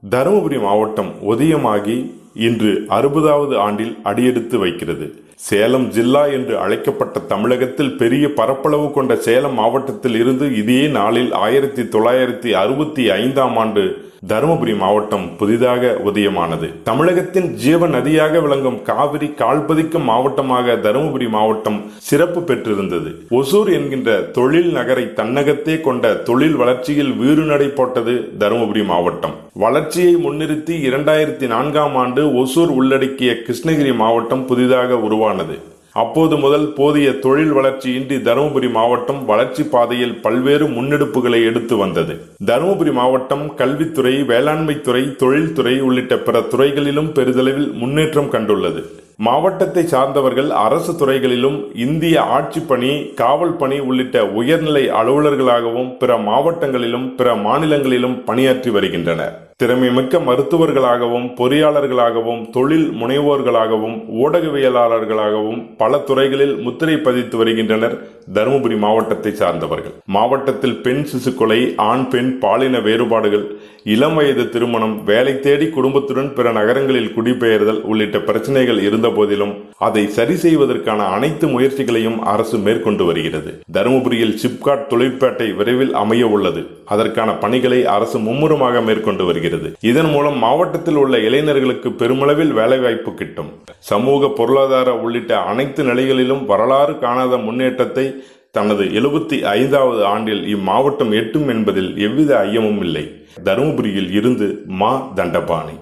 தருமபுரி மாவட்டம் உதயமாகி இன்று 60வது ஆண்டில் அடியெடுத்து வைக்கிறது. சேலம் ஜில்லா என்று அழைக்கப்பட்ட தமிழகத்தில் பெரிய பரப்பளவு கொண்ட சேலம் மாவட்டத்தில் இருந்து இதே நாளில் 1965ஆம் ஆண்டு தருமபுரி மாவட்டம் புதிதாக உதயமானது. தமிழகத்தின் ஜீவ நதியாக விளங்கும் காவிரி கால்பதிக்கும் மாவட்டமாக தருமபுரி மாவட்டம் சிறப்பு பெற்றிருந்தது. ஒசூர் என்கின்ற தொழில் நகரை தன்னகத்தே கொண்ட தொழில் வளர்ச்சியில் வீறுநடை போட்டது தருமபுரி மாவட்டம். வளர்ச்சியை முன்னிறுத்தி 2004ஆம் ஆண்டு ஒசூர் உள்ளடக்கிய கிருஷ்ணகிரி மாவட்டம் புதிதாக உருவானது. அப்போது முதல் போதிய தொழில் வளர்ச்சியின்றி தருமபுரி மாவட்டம் வளர்ச்சி பாதையில் பல்வேறு முன்னெடுப்புகளை எடுத்து வந்தது. தருமபுரி மாவட்டம் கல்வித்துறை, வேளாண்மைத்துறை, தொழில்துறை உள்ளிட்ட பிற துறைகளிலும் பெரிதளவில் முன்னேற்றம் கண்டுள்ளது. மாவட்டத்தை சார்ந்தவர்கள் அரசு துறைகளிலும், இந்திய ஆட்சி பணி, காவல் பணி உள்ளிட்ட உயர்நிலை அலுவலர்களாகவும் பிற மாவட்டங்களிலும் பிற மாநிலங்களிலும் பணியாற்றி வருகின்றனர். திறமைமிக்க மருத்துவர்களாகவும், பொறியாளர்களாகவும், தொழில் முனைவோர்களாகவும், ஊடகவியலாளர்களாகவும் பல துறைகளில் முத்திரை பதித்து வருகின்றனர் தருமபுரி மாவட்டத்தை சார்ந்தவர்கள். மாவட்டத்தில் பெண் சிசு கொலை, ஆண் பெண் பாலின வேறுபாடுகள், இளம் வயது திருமணம், வேலை தேடி குடும்பத்துடன் பிற நகரங்களில் குடிபெயர்தல் உள்ளிட்ட பிரச்சனைகள் இருந்த போதிலும் அதை சரி செய்வதற்கான அனைத்து முயற்சிகளையும் அரசு மேற்கொண்டு வருகிறது. தருமபுரியில் சிப்காட் தொழிற்பேட்டை விரைவில் அமைய உள்ளது. அதற்கான பணிகளை அரசு மும்முரமாக மேற்கொண்டு வருகிறது. இதன் மூலம் மாவட்டத்தில் உள்ள இளைஞர்களுக்கு பெருமளவில் வேலைவாய்ப்பு கிட்டும். சமூக, பொருளாதார உள்ளிட்ட அனைத்து நிலைகளிலும் வரலாறு காணாத முன்னேற்றத்தை தனது 75வது ஆண்டில் இம்மாவட்டம் எட்டும் என்பதில் எவ்வித ஐயமும் இல்லை. தருமபுரியில் இருந்து மா. தண்டபாணி.